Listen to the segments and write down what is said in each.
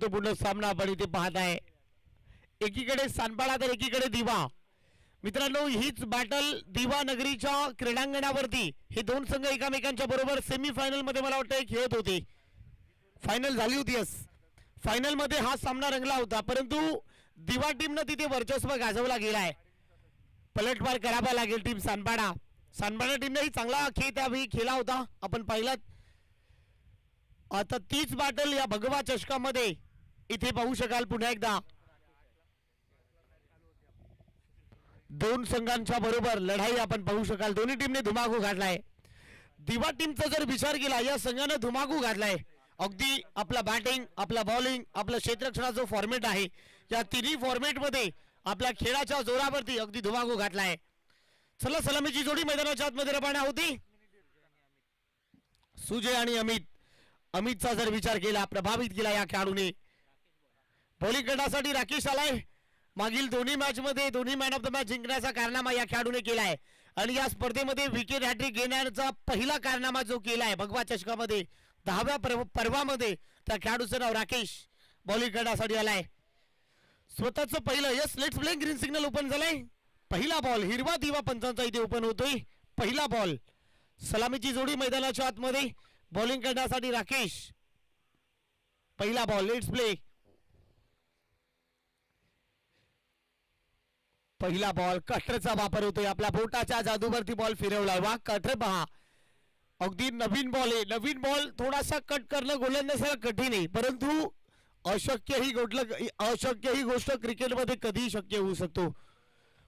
तो पूर्ण सामना आपण इथे पाहत आहे. एकीकडे सानपाडा तर एकीकडे दिवा. मित्रांनो, हीच बॅटल दिवा नगरीच्या क्रीडांगणावरती हे दोन संघ एकामेकांच्या बरोबर सेमीफायनल मध्ये मला वाटतं खेळत होते. फायनल झाली होती. फायनल मध्ये हा सामना रंगला होता, परंतु दिवा टीमनं तिथे वर्चस्व गाजवला गेलाय. पलटवार करावा लागेल टीम सानपाडा. सानपाडा टीमनेही चांगला खेळ त्यावेळी खेळला होता, आपण पाहिलात. आता तीच बॅटल या भगवा चषकामध्ये इथे पाहू शकाल. पुन्हा एकदा दोन संघांच्या बरोबर लढाई आपण पाहू शकाल. दोन्ही टीमने धुमाकूळ घातलाय. दिवा टीमचा जर विचार केला, या संघाने धुमाकूळ घातलाय. अगदी आपला बॅटिंग, आपला बॉलिंग, आपला क्षेत्ररक्षणाचा जो फॉर्मेट आहे, या तिन्ही फॉर्मेटमध्ये आपल्या खेळाच्या जोरावरती अगदी धुमाकूळ घातलाय. चला, सलामीची जोडी मैदानाच्या आतमध्ये रवाना होती. सुजय आणि अमितचा जर विचार केला, प्रभावित केला या खेळाडूने. बॉलिंग करण्यासाठी राकेश आलाय. मागील दोन्ही मॅच मध्ये दोन्ही मॅन ऑफ द मॅच जिंकण्याचा कारनामा या खेळाडूने केलाय आणि या स्पर्धेमध्ये विकेट हॅट्रिक घेण्याचा पहिला कारनामा जो केलाय भगवा चषकामध्ये 10व्या पर्वामध्ये, त्या खेळाडूचं नाव राकेश. बॉलिंग करण्यासाठी आलाय. स्वतःचं पहिलं yes let's play green signal open झालंय. पहिला बॉल हिरवा दिवा पंचांचा इथे ओपन होतोय. पहिला बॉल. सलामीची जोडी मैदानाच्या आतमध्ये. बॉलिंग करण्यासाठी राकेश. पहिला बॉल. Let's play. पहिला बॉल. कटरचा वापर होतोय. आपल्या बोटाच्या जादूवरती बॉल फिरवलाय. वा, कटर पहा. अगदी नवीन बॉल आहे. नवीन बॉल थोडासा कट करणं गोलंदाजाला कठीण आहे, परंतु अशक्य ही गोष्ट क्रिकेटमध्ये कधीही शक्य होऊ शकतो.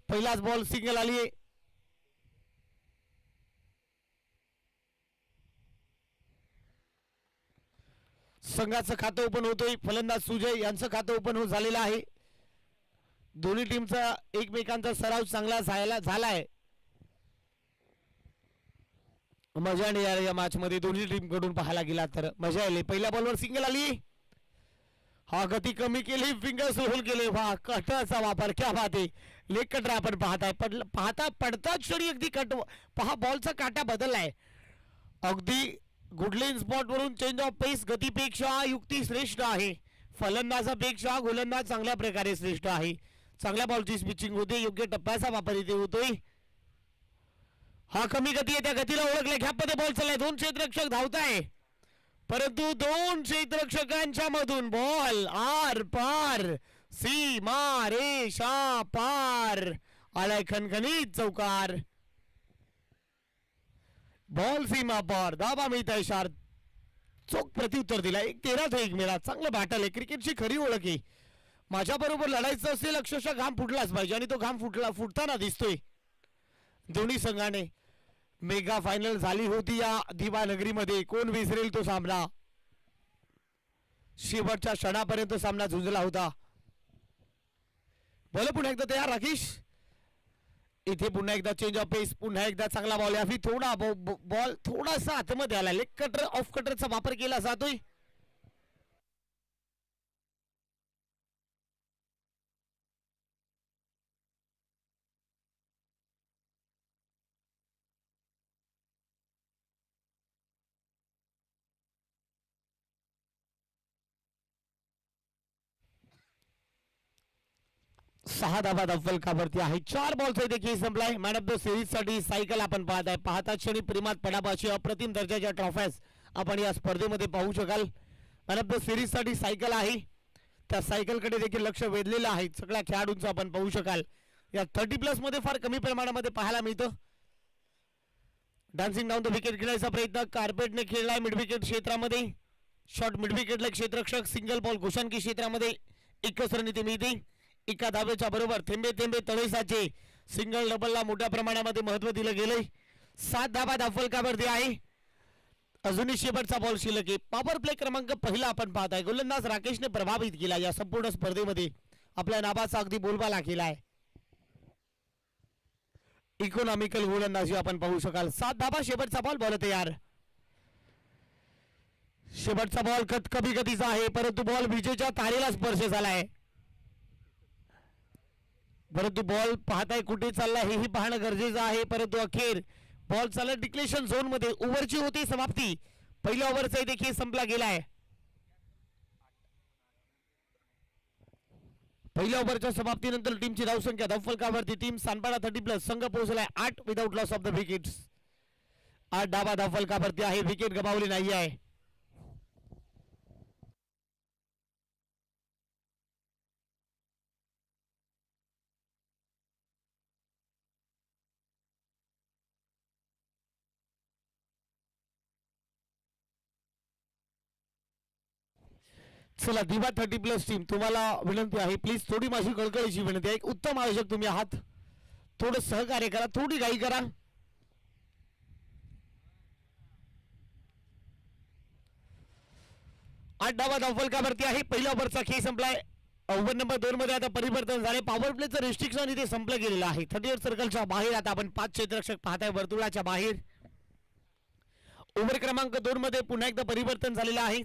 पहिलाच बॉल सिंगल आली आहे. संघाचं खातं ओपन होतोय. फलंदाज सुजय यांचं खातं ओपन झालेलं आहे. दोन्ही टीमचा एकमेकांचा सराव चांगला झालाय. मजा नाही आली या मॅच मध्ये. दोन्ही टीम कडून पाहायला गेला तर मजा आली. पहिल्या बॉलवर सिंगल आली. हा, गती कमी केली, फिंगर्स रोल केले. वा, कटरचा वापर. क्या बात आहे. लेग कटर आपण पाहताय. पाहता पडताच क्षणी अगदी कट पहा, बॉलचा काटा बदललाय. अगदी गुडलेन स्पॉट वरून चेंज ऑफ पेस. गतीपेक्षा युक्ती श्रेष्ठ आहे. फलंदाजापेक्षा गोलंदाज चांगल्या प्रकारे श्रेष्ठ आहे. चांगल्या बॉलची पिचिंग होते. योग्य टप्प्याचा वापर इथे होतोय. हा, कमी गती आहे, त्या गतीला ओळखले. गॅपमध्ये बॉल चाललाय. दोन क्षेत्ररक्षक धावताय, परंतु दोन क्षेत्ररक्षकांच्या मधून बॉल आर पार, सीमा रेषा पार. आलाय खणखणीत चौकार. बॉल सीमा पार. दाबा मिळत आहे. शार चोख प्रत्युत्तर दिला. 13-1 मिळाला. चांगलं बॅटल आहे. क्रिकेटची खरी ओळख आहे. माझ्या बरोबर लढायचं असेल, अक्षरशः घाम फुटलाच पाहिजे आणि तो घाम फुटताना दिसतोय दोन्ही संघाने. मेगा फायनल झाली होती या दिवा नगरीमध्ये. कोण विसरेल तो सामना. शेवटच्या क्षणापर्यंत सामना झुंजला होता. बोल पुन्हा एकदा तयार राकेश. इथे पुन्हा एकदा चेंज ऑफ पेस. पुन्हा एकदा चांगला बॉल. यावी थोडा बॉल थोडासा आतमध्ये आला. लेग कटर ऑफ कटरचा वापर केला जातोय. सहा धावा फलकावरती आहे. 4 बॉलचा इथे खेळ संपलाय. मॅन ऑफ द सिरीज साठी सायकल आपण पाहताय. पाहता क्षणी प्रेमात पडापाची अप्रतिम दर्जाच्या ट्रॉफ्याज आपण या स्पर्धेमध्ये पाहू शकाल. मॅन ऑफ द सिरीज साठी सायकल आहे. त्या सायकलकडे देखील लक्ष वेधलेलं आहे सगळ्या खेळाडूंचं आपण पाहू शकाल. या 30+ मध्ये फार कमी प्रमाणामध्ये पाहायला मिळतं. डान्सिंग डाऊन द विकेट खेळायचा प्रयत्न कार्पेटने खेळलाय मिड विकेट क्षेत्रामध्ये. शॉर्ट मिड विकेटला क्षेत्ररक्षक. सिंगल बॉल घोषणकी क्षेत्रामध्ये. एकच रन इथे मिळते. एका धावेच्या बरोबर थेंबे थेंबे तळेसाचे. सिंगल डबलला मोठ्या प्रमाणामध्ये महत्व दिलं गेलंय. 7 धावा धावफलकावरती आहे. अजूनही शेवटचा बॉल शिल्लक आहे. पॉवर प्ले क्रमांक पहिला आपण पाहताय. गोलंदाज राकेशने प्रभावित केला या संपूर्ण स्पर्धेमध्ये. आपल्या नावाचा अगदी बोलबाला केलाय. इकॉनॉमिकल गोलंदाजी आपण पाहू शकाल. 7 धावा. शेवटचा बॉल. बॉल तयार. शेवटचा बॉल कमी गतीचा आहे, परंतु बॉल विजेच्या तारेला स्पर्श झालाय. परंतु बॉल पाहताय कुठे चालला हेही पाहणं गरजेचं आहे. परंतु अखेर बॉल चालला डिक्लेशन झोन मध्ये. ओव्हरची होती समाप्ती. पहिल्या ओव्हरचा देखील संपला गेलाय. पहिल्या ओव्हरच्या समाप्तीनंतर टीमची धावसंख्या धावफलकावरती टीम सानपाडा 30+ संघ पोहोचलाय 8 without loss of the wickets. 8 धावा धावफलकावरती आहे, विकेट गमावली नाही आहे. चला दिवा 30+ टीम, तुम्हाला विनंती आहे प्लीज, थोडी माझी कळकळीची विनंती आहे, एक उत्तम आयोजक तुम्ही आहात, थोडं सहकार्य करा, थोडी घाई करा. आठ धावा धावफलकावरती आहे. पहिल्या ओव्हरचा खेळ संपलाय. ओव्हर नंबर 2 मध्ये आता परिवर्तन झाले. पॉवर प्लेचं रिस्ट्रिक्शन इथे संपलं गेलेलं आहे. 38 सर्कलच्या बाहेर आता आपण 5 क्षेत्ररक्षक पाहताय वर्तुळाच्या बाहेर. ओव्हर क्रमांक 2 मध्ये पुन्हा एकदा परिवर्तन झालेलं आहे.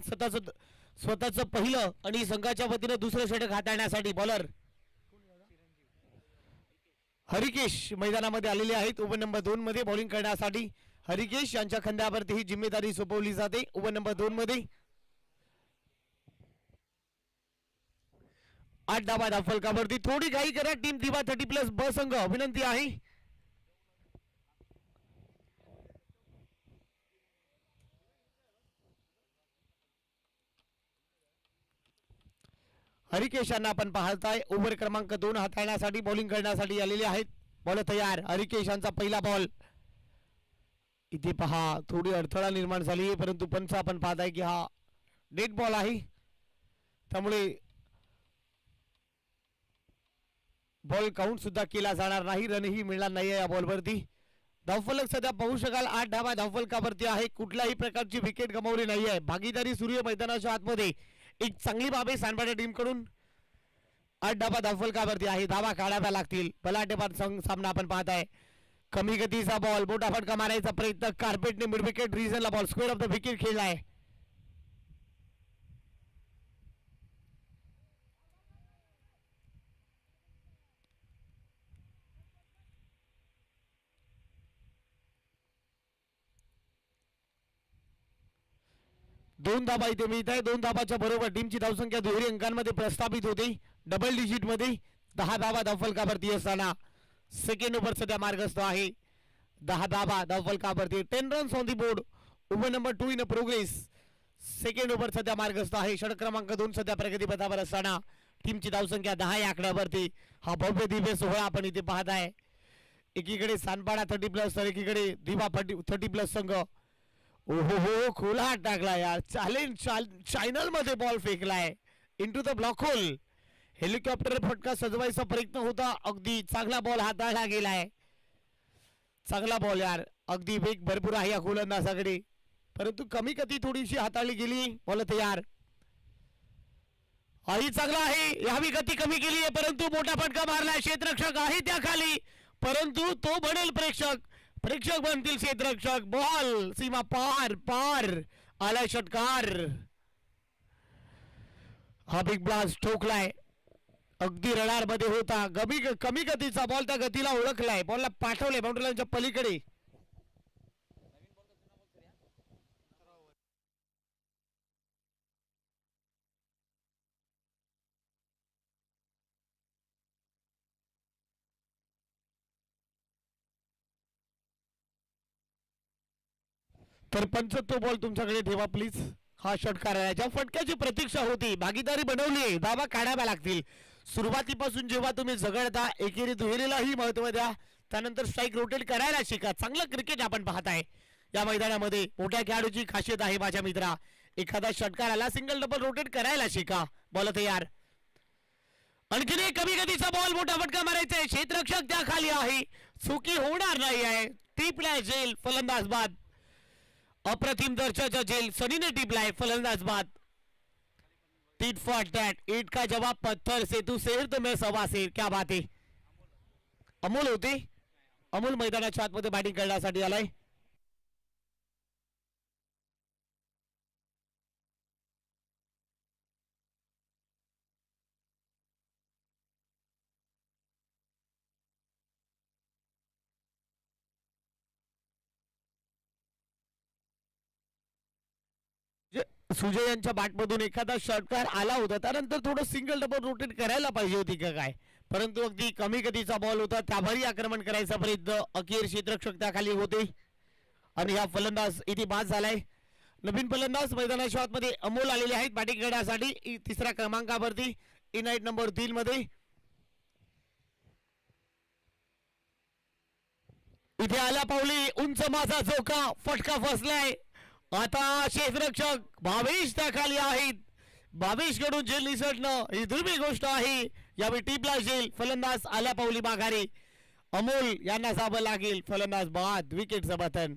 स्वतःचं पहिलं आणि संघाच्या वतीनं दुसरं षटक हाताळण्यासाठी बॉलर हरिकेश मैदानामध्ये आलेले आहेत. ओव्हर नंबर 2 मध्ये बॉलिंग करण्यासाठी हरिकेश यांच्या खांद्यावरती ही जिम्मेदारी सोपवली जाते. ओव्हर नंबर 2 मध्ये 8 धावा धावफलकावरती. थोडी घाई करा टीम दिवा 30+ ब संघ, विनंती आहे. हरिकेश यांना आपण पाहताय ओव्हर क्रमांक 2 हाताळण्यासाठी बॉलिंग करण्यासाठी आलेले आहेत. बॉल तयार. हरिकेश यांचा पहिला बॉल. इथे पहा थोडी अडथळा निर्माण झाली आहे, परंतु पंच आपण पाहताय की हा डेड बॉल आहे, त्यामुळे बॉल काउंट सुद्धा केला जाणार नाही. रनही मिळणार नाही या बॉलवरती. धावफलक सध्या पाहू शकाल 8 धावा धावफलकावरती आहे. कुठल्याही प्रकारची विकेट गमावली नाही आहे. भागीदारी सूर्य मैदानाच्या आतमध्ये एक चांगली बाब आहे सानपाडा टीम कडून. 8 धावा धावफलकावरती आहे. धावा काढाव्या लागतील. बलाढ्य सामना आपण पाहताय. कमी गतीचा बॉल, मोठा फटका मारायचा प्रयत्न. कार्पेटने मिड विकेट रिजनला ball square off the wicket खेळलाय. दोन धाबा इथे मिळत आहे. 2 धाबाच्या बरोबर टीमची धावसंख्या दुहेरी अंकांमध्ये प्रस्थापित होते. डबल डिजिट मध्ये 10 धाबा धावफलकावरती असताना सेकंड ओव्हर सध्या मार्गस्थ आहे. 10 धाबा धावफलकावरती. 10 runs on the board. Over number 2 in progress. Second over सध्या मार्गस्थ आहे. षटक क्रमांक 2 सध्या प्रगतीपथावर असताना टीमची धावसंख्या 10 या आकड्यावरती. हा भव्य दिव्य सोहळा आपण इथे पाहताय. एकीकडे सानपाडा 30+ तर एकीकडे दिवा 30+ संघ. ओहो हो, खोला टाकला यार. चॅनल मध्ये बॉल फेकलाय into the block hole. Helicopter फटका सजवायचा प्रयत्न होता. अगदी चांगला बॉल हाताळला गेलाय. चांगला बॉल यार. अगदी वेग भरपूर आहे या गोलंदाजाकडे, परंतु कमी गती थोडीशी हाताळली गेली. बॉल तयार. हाही चांगला आहे. यावी गती कमी केली आहे, परंतु मोठा फटका मारलाय. क्षेत्ररक्षक आहे त्या खाली, परंतु तो बनेल प्रेक्षक. प्रेक्षक बनतील क्षेत्ररक्षक. बॉल सीमा पार पार आलाय. षटकार. हा बिग ब्लास्ट ठोकलाय. अगदी रडार मध्ये होता. कमी गतीचा बॉल त्या गतीला ओळखलाय. बॉलला पाठवले बाउंड्री पलीकडे. तर पंच तो बॉल तुमच्याकडे ठेवा प्लीज. हा षटकार आहे. ज्या फटक्याची प्रतीक्षा होती, भागीदारी बनवली, धावा काढाव्या लागतील. सुरुवातीपासून जेव्हा तुम्ही झगडता, एकेरी दुहेरीलाही महत्व द्या. त्यानंतर स्ट्राईक रोटेट करायला शिका. चांगलं क्रिकेट आपण पाहताय या मैदानामध्ये. मोठ्या खेळाडूची खासियत आहे माझ्या मित्रा. एखादा षटकार आला, सिंगल डबल रोटेट करायला शिका. बॉल तयार. आणखीन एक कमी गतीचा बॉल, मोठा फटका मारायचा आहे. क्षेत्ररक्षक त्या खाली आहे. चुकी होणार नाही आहे. टिपलाय झेल, फलंदाज बाद. अप्रतिम दर्जाचा झेल सनीने टिपलाय, फलंदाज बाद. Tit for tat. ईट का जवाब पत्थर से, तू शेर तो मैं सवा शेर. क्या बात है. अमोल होते. अमोल मैदानाच्या आतमध्ये बॅटिंग करण्यासाठी आलाय. सुजय यांच्या बॅटमधून एखादा षटकार आला होता, त्यानंतर थोडं सिंगल डबल रोटेट करायला पाहिजे होती का काय, परंतु अगदी कमी गतीचा बॉल होता, त्यावरही आक्रमण करायचा प्रयत्न, अखेर क्षेत्ररक्षक त्याखाली होते आणि हा फलंदाज इथे बाद झालाय. नवीन फलंदाज मैदानाच्या आतमध्ये अमोल आलेले आहेत बॅटिंग करण्यासाठी तिसऱ्या क्रमांकावरती इनाईट नंबर 3 मध्ये. इथे आल्या पावली उंच माझा झोका, फटका फसलाय. आता क्षेत्ररक्षक भावेश त्याखाली आहेत. भावेश कडून झेल निसटणं ही दुर्मिळ गोष्ट आहे. यावेळी टीपला झेल, फलंदाज आल्या पावली माघारी. अमोल यांना जावं लागेल, फलंदाज बाद, विकेटचं पतन.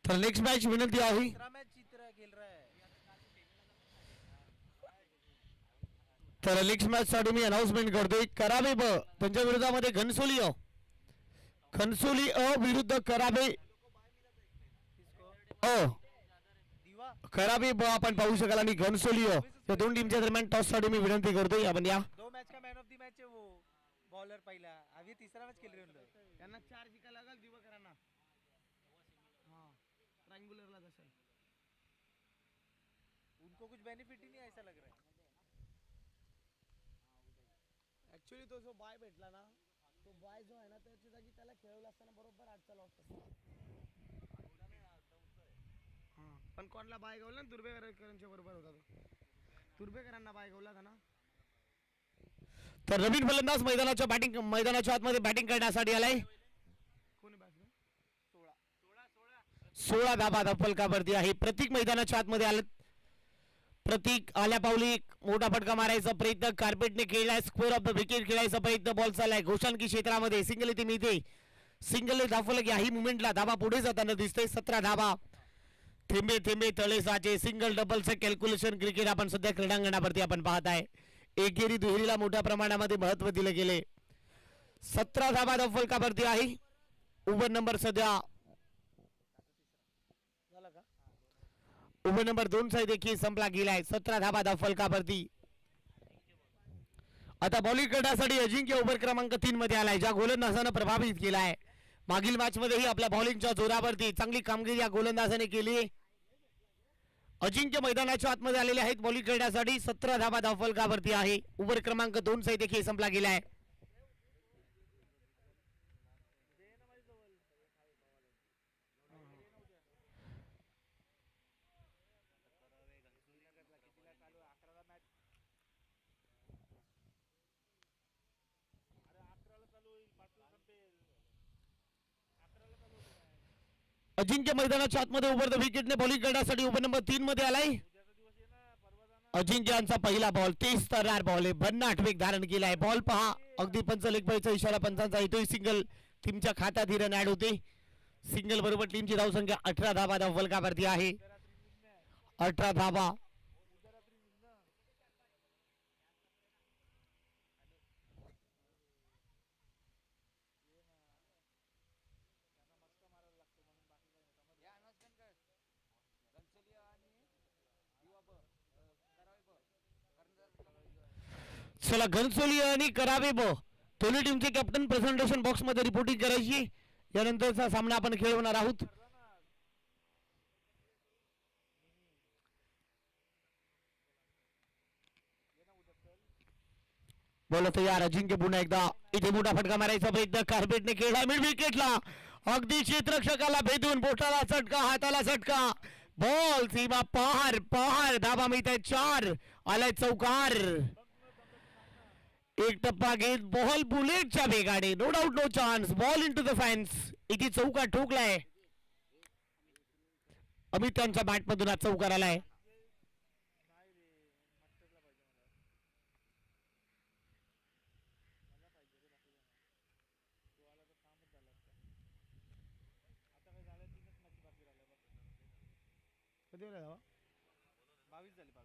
तर नेक्स्ट मॅच विनंती आहे. तर नेक्स्ट मॅच साठी मी अनाउन्समेंट करतोय. करावे ब त्यांच्या विरोधामध्ये घनसोली अ विरुद्ध करावे अ. करावे ब आपण पाहू शकाल आणि घनसोली अ या दोन टीमच्या दरम्यान टॉस साठी मी विनंती करतोय. आपण या दो मैच का मैन ऑफ द मैच है वो बॉलर पहिला. अभी तीसरा मैच खेल रहे हैं त्यांना 4 जिंका लागल दिवकरांना. हां ट्रायंगुलरला जसं उनको कुछ बेनिफिट ही नहीं ऐसा लग रहा है. ऍक्च्युअली तो जो बाय भेटला ना, तो बाय जो आहे ना त्याच्या जागी त्याला खेळवलं असताना बरोबर 8चा लॉस असतो. हां पण कोणला बाय गावला ना, दुर्बेकरांच्या बरोबर होता तो. दुर्बेकरांना बाय गावला था ना. तर नवीन फलंदाज मैदानाच्या आतमध्ये बॅटिंग करण्यासाठी आलाय. कोणी बॅट्समन 16 धाबा फलकावरती आहे. प्रतीक मैदानाच्या आतमध्ये आले. प्रतीक आल्या पावली मोठा फटका मारायचा प्रयत्न, कार्पेटने खेळलाय, स्क्वेअर ऑफ द विकेट खेळायचा प्रयत्न, बॉल चाललाय घोषणकी क्षेत्रामध्ये. सिंगल इथे मिळते, सिंगल दाखवलं की ही मुवमेंटला धाबा पुढे जाताना दिसते. 17 धाबा, थेंबे थेंबे तळे साचे, सिंगल डबलचं कॅल्क्युलेशन क्रिकेट आपण सध्या क्रीडांगणावरती आपण पाहत आहे. एकेरी दुहेरीला मोठ्या प्रमाणामध्ये महत्व दिले गेले. 17 धाबा फलकावरती आहे. ओव्हर नंबर सध्या ओव्हर नंबर 2 चा देखील संपला गेलाय. 17 धाबा फलकावरती. आता बॉलिंग करण्यासाठी अजिंक्य ओव्हर क्रमांक 3 मध्ये आलाय, ज्या गोलंदाजानं प्रभावित केलाय. मागील मॅच मध्येही आपल्या बॉलिंगच्या जोरावरती चांगली कामगिरी या गोलंदाजाने केली. अजिंक्य मैदानाच्या आतमध्ये आलेले आहेत बॉलिंग करण्यासाठी. 17 धाबा फलकावरती आहे. ओव्हर क्रमांक 2 चा देखील संपला गेलाय. अजिंक्य मैदानाच्या आतमध्ये ओव्हर द विकेटने बॉलिंग करण्यासाठी ओव्हर नंबर 3 मध्ये आलाय. अजिंक्य यांचा पहिला बॉल 30 तरणार बॉल आहे. भन्नाट वेग धारण केलाय. बॉल पहा, अगदी पंच लेग बायचा इशारा पंचांचा येतोय. सिंगल टीमच्या खात्यात ही रन ऍड होते. सिंगल बरोबर टीमची धावसंख्या 18 धाबा फलकावरती आहे. 18 धाबा. चला घनसोली आणि करावे ब दोन्ही टीमचे कॅप्टन प्रेझेंटेशन बॉक्स मध्ये रिपोर्टिंग करायची. यानंतरचा सामना आपण खेळवणार आहोत. बोला तयार. अजिंक्य पुन्हा एकदा इथे मोठा फटका मारायचा प्रयत्न, कार्पेटने खेळला मिड विकेटला. अगदी क्षेत्ररक्षकाला भेदून बोटाला चटका, हाताला चटका, बॉल सीमा पार पार. धाबा मिळत आहे 4. आलाय चौकार. एक टप्पा घेत बॉल बुलेटच्या वेगाने, no doubt no chance, ball into the fans. इथे चौकार ठोकलाय. अमित त्यांच्या बॅटमधून चौकार आलाय. धावा? 22 झाले.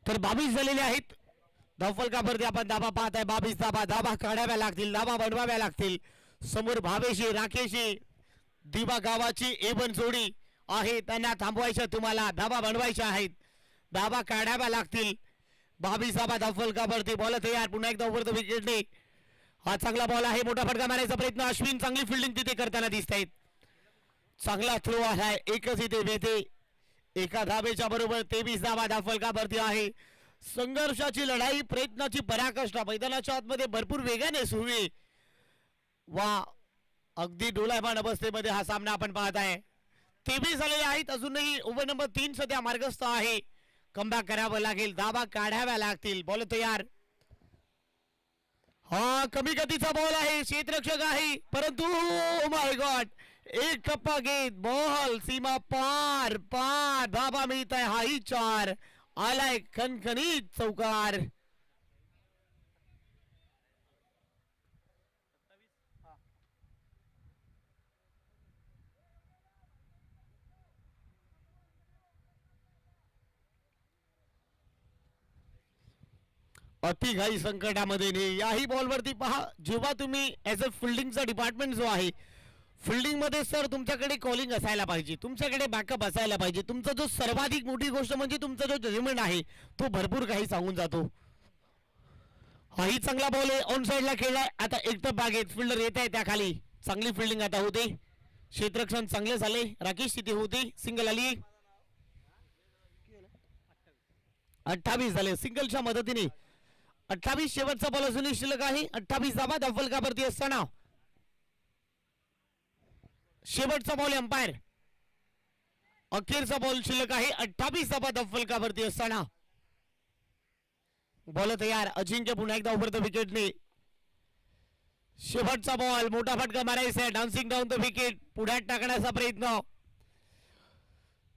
तर 22 झालेले आहेत. धावफलकावरती आपण धाबा पाहत आहे. 22 धाबा. धाबा काढाव्या लागतील, धाबा बनवाव्या लागतील. समोर भावेशी राकेशी दिवा गावाची एवन जोडी आहे, त्यांना थांबवायचं तुम्हाला. धाबा बनवायचे आहेत, धाबा काढाव्या लागतील. 22 धाबा धावफलकावरती. बॉल तयार. पुन्हा एकदा ओव्हर द विकेटने. हा चांगला बॉल आहे. मोठा फटका मारायचा प्रयत्न. अश्विन चांगली फिल्डिंग तिथे करताना दिसत आहेत. चांगला थ्रो आहे. एकच इथे भेटे. एका धाबेच्या बरोबर 23 धाबा धावफलकावरती आहे. संघर्षाची लढाई, प्रयत्नाची पराकाष्ठा मैदानाच्या आतमध्ये भरपूर वेगाने सुरू आहे. वा, अगदी डोलायमान अवस्थेमध्ये हा सामना आपण पाहत आहे. 23 झालेले आहेत. अजूनही ओव्हर नंबर 3 सध्या मार्गस्थ आहे. कमबॅक करावं लागेल, धाबा काढाव्या लागतील. बॉल तयार. हा कमी गतीचा बॉल आहे. क्षेत्ररक्षक आहे, परंतु माय गॉड, एक टप्पा घेत बॉल सीमा पार पार. धाबा मिळत आहे. हाही 4. आलाय खणखणीत चौकार. अतिघाई संकटामध्ये नाही. याही बॉलवरती पहा, जेव्हा तुम्ही ऍज अ फिल्डिंगचा डिपार्टमेंट जो आहे, फिल्डिंग मध्ये सर तुमच्याकडे कॉलिंग असायला पाहिजे, तुमच्याकडे बॅकअप असायला पाहिजे. तुमचा जो सर्वाधिक मोठी गोष्ट म्हणजे तुमचा जो जजमेंट आहे तो भरपूर काही सांगून जातो. हाही चांगला बॉल आहे. ऑन साइडला खेळलाय. आता एकटं बागेत फिल्डर येत आहे त्या खाली. चांगली फिल्डिंग आता होते. क्षेत्ररक्षण चांगले झाले. राकेश तिथे होते. सिंगल आली. 28 झाले सिंगलच्या मदतीने. 28 शेवटचा बॉल अजूनही शिल्लक आहे. 28 धाबा धावफलकावरती असताना शेवटचा बॉल अंपायर. अखेरचा बॉल शिल्लक आहे. 28 धाबा धावफलकावरती असताना बॉल तयार. अजिंक्य पुन्हा एकदा ओव्हर द विकेटने. शेवटचा बॉल. मोठा फटका मारायचा आहे. Dancing down the wicket. पुढ्यात टाकण्याचा प्रयत्न.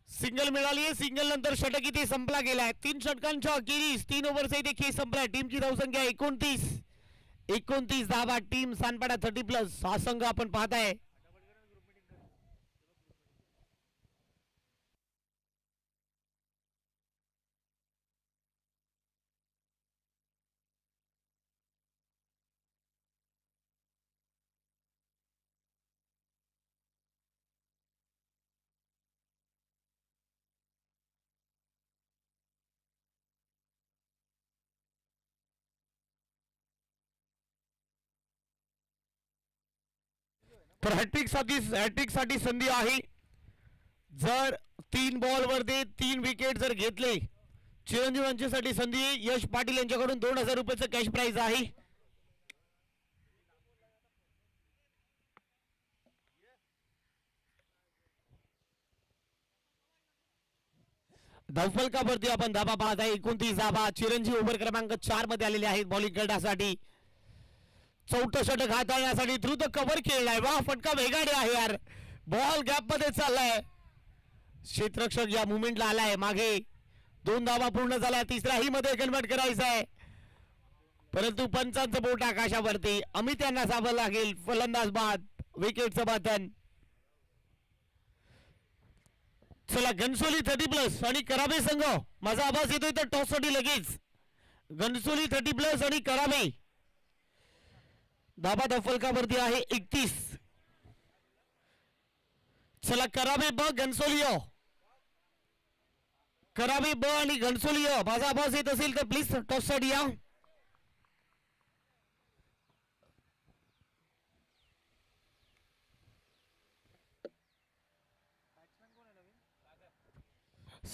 सिंगल मिळाली. सिंगल नंतर षटक इथे संपला गेलाय. 3 षटकांच्या अखेरीस 3 ओव्हरचा इथे खेळ संपलाय. टीमची धावसंख्या 29 धावा. टीम सानपाडा 30+ हा संघ आपण पाहताय. तर हॅट्रिक साठी संधी आहे. जर 3 बॉल वरती 3 विकेट जर घेतले, चिरंजीव यांच्यासाठी संधी. यश पाटील यांच्याकडून 2000 रुपयाचं कॅश प्राइज आहे. धावफलकावरती आपण धाबा पाहत आहे. 29 धाबा. चिरंजीव ओव्हर क्रमांक 4 मध्ये आलेले आहेत बॉलिंग करण्यासाठी. चौथं षटक हाताळण्यासाठी द्रुत कव्हर खेळलाय. वा, फटका वेगाने आहे यार. बॉल गॅप मध्ये चाललाय. क्षेत्ररक्षक या मुवमेंटला आलाय. मागे 2 धावा पूर्ण झाल्या. तिसराही मध्ये कन्वर्ट करायचा आहे, परंतु पंचांचं बोट आकाशावरती. अमित यांना सावध लागेल. फलंदाज बाद. विकेटचं बटन. चला, घनसोली 30+ आणि करावे संघ. माझा आवाज येतोय तर टॉस साठी लगेच. घनसोली 30+ आणि करावे. धाबा धावफलकावरती आहे 31. चला, करावे ब, घनसोली करावे ब आणि घनसोली. माझा आवाज येत असेल तर प्लीज टॉस साठी या.